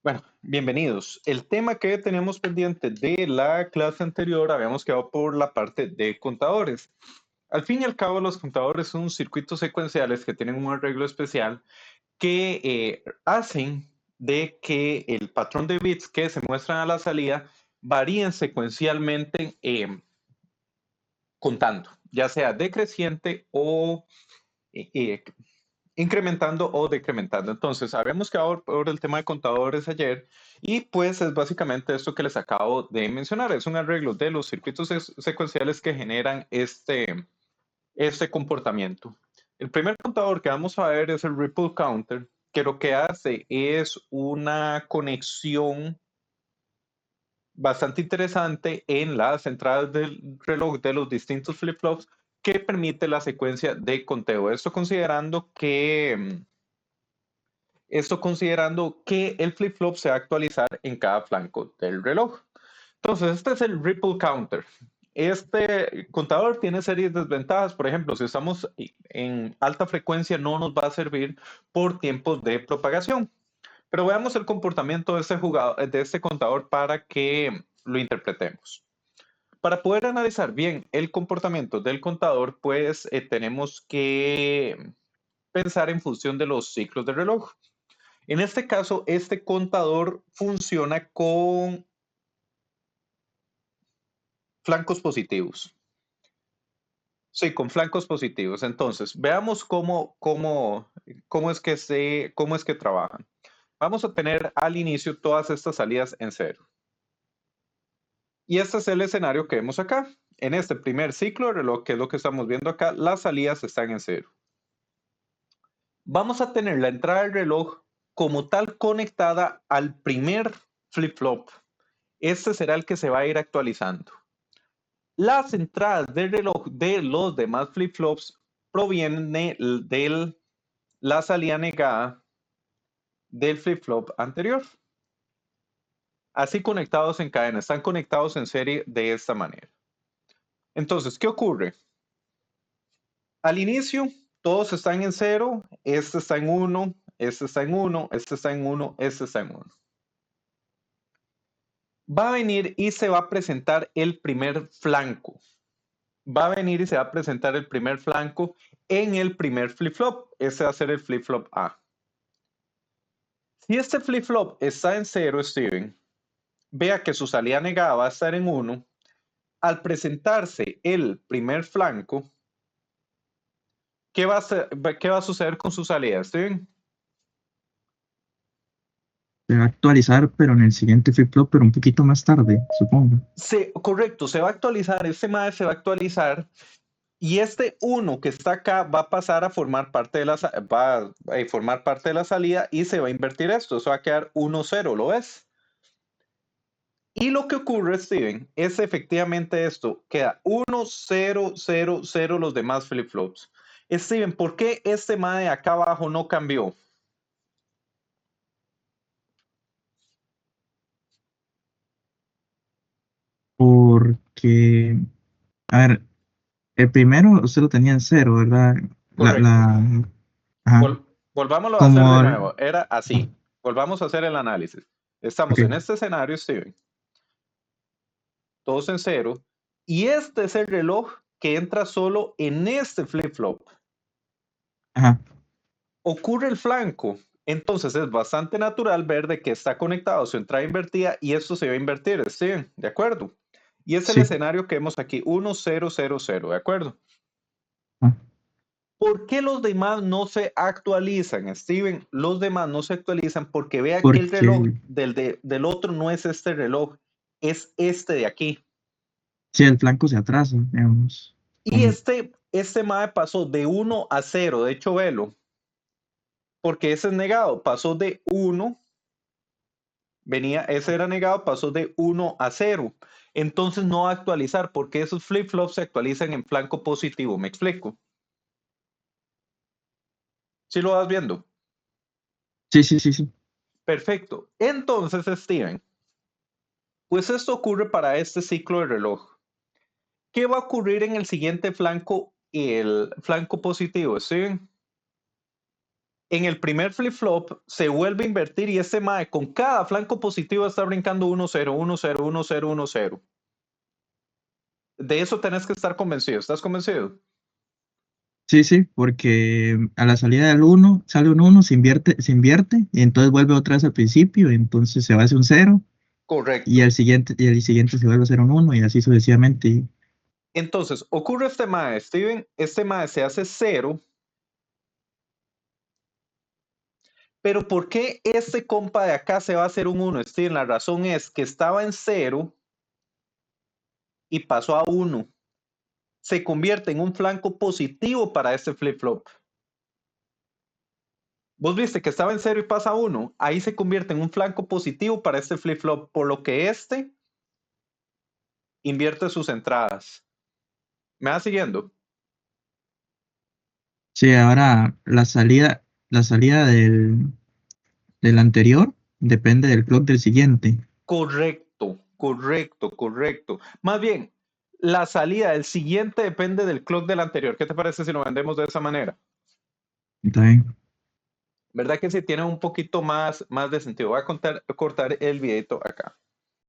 Bueno, bienvenidos. El tema que teníamos pendiente de la clase anterior habíamos quedado por la parte de contadores. Al fin y al cabo, los contadores son circuitos secuenciales que tienen un arreglo especial que hacen de que el patrón de bits que se muestran a la salida varíen secuencialmente contando, ya sea decreciente o eh, eh, incrementando o decrementando. Entonces, habíamos quedado por el tema de contadores ayer y pues es básicamente esto que les acabo de mencionar. Es un arreglo de los circuitos secuenciales que generan este comportamiento. El primer contador que vamos a ver es el Ripple Counter, que lo que hace es una conexión bastante interesante en las entradas del reloj de los distintos flip-flops que permite la secuencia de conteo. Esto considerando que el flip-flop se va a actualizar en cada flanco del reloj. Entonces, este es el Ripple Counter. Este contador tiene serias desventajas. Por ejemplo, si estamos en alta frecuencia, no nos va a servir por tiempos de propagación. Pero veamos el comportamiento de este contador para que lo interpretemos. Para poder analizar bien el comportamiento del contador, pues tenemos que pensar en función de los ciclos de reloj. En este caso, este contador funciona con flancos positivos. Sí, con flancos positivos. Entonces, veamos cómo es que trabajan. Vamos a tener al inicio todas estas salidas en cero. Y este es el escenario que vemos acá. En este primer ciclo de reloj, que es lo que estamos viendo acá, las salidas están en cero. Vamos a tener la entrada del reloj como tal conectada al primer flip-flop. Este será el que se va a ir actualizando. Las entradas del reloj de los demás flip-flops provienen de la salida negada del flip-flop anterior. Así conectados en cadena, están conectados en serie de esta manera. Entonces, ¿qué ocurre? Al inicio, todos están en cero, este está en 1, este está en 1, este está en 1, este está en 1. Va a venir y se va a presentar el primer flanco. Va a venir y se va a presentar el primer flanco en el primer flip-flop. Ese va a ser el flip-flop A. Si este flip-flop está en 0, Steven, vea que su salida negada va a estar en 1. Al presentarse el primer flanco, ¿qué va a suceder con su salida, Steven? Se va a actualizar, pero en el siguiente flip-flop, pero un poquito más tarde, supongo. Sí, correcto, se va a actualizar, este MAE se va a actualizar y este 1 que está acá va a pasar a formar parte de formar parte de la salida y se va a invertir esto. Eso va a quedar 1-0, ¿lo ves? Y lo que ocurre, Steven, es efectivamente esto. Queda 1-0-0-0 los demás flip-flops. Steven, ¿por qué este MAE de acá abajo no cambió? Porque, a ver, el primero usted lo tenía en cero, ¿verdad? La, Correcto. la, ajá, Volvámoslo a hacer de como, nuevo. Era así. Volvamos a hacer el análisis. Estamos en ok, este escenario, Steven, todos en cero. Y este es el reloj que entra solo en este flip-flop. ajá, Ocurre el flanco. Entonces es bastante natural ver de que está conectado su entrada invertida y esto se va a invertir, Steven, ¿de acuerdo? Y es el sí, escenario que vemos aquí, 1-0-0-0, ¿de acuerdo? ah, ¿Por qué los demás no se actualizan, Steven? Los demás no se actualizan porque vea que el reloj porque, del otro no es este reloj, es este de aquí. si el flanco se atrasa, digamos, Y como este MAE pasó de 1-0, de hecho, velo, porque ese es negado, pasó de 1, ese era negado, pasó de 1-0. Entonces no va a actualizar porque esos flip-flops se actualizan en flanco positivo, ¿me explico? ¿Sí lo vas viendo? sí, sí, sí, sí, Perfecto. Entonces, Steven, pues esto ocurre para este ciclo de reloj. ¿Qué va a ocurrir en el siguiente flanco, el flanco positivo, Steven? En el primer flip-flop se vuelve a invertir y este mae con cada flanco positivo está brincando 1-0, 1-0, 1-0, 1-0. De eso tenés que estar convencido. ¿Estás convencido? Sí, sí, porque a la salida del 1 sale un 1, se invierte y entonces vuelve otra vez al principio, y entonces se va a hacer un 0 y Correcto. el siguiente se vuelve a hacer un 1 y así sucesivamente. Entonces, ocurre este mae, Steven, este mae se hace 0, pero ¿por qué este compa de acá se va a hacer un 1, Steven? La razón es que estaba en 0 y pasó a 1. Se convierte en un flanco positivo para este flip-flop. Vos viste que estaba en 0 y pasa a 1. Ahí se convierte en un flanco positivo para este flip-flop, por lo que este invierte sus entradas. ¿Me vas siguiendo? Sí, ahora la salida del anterior depende del clock del siguiente. Correcto, correcto, correcto. Más bien, la salida del siguiente depende del clock del anterior. ¿Qué te parece si lo vendemos de esa manera? ¿Está bien? ¿Verdad que sí tiene un poquito más de sentido? Voy a cortar el videito acá.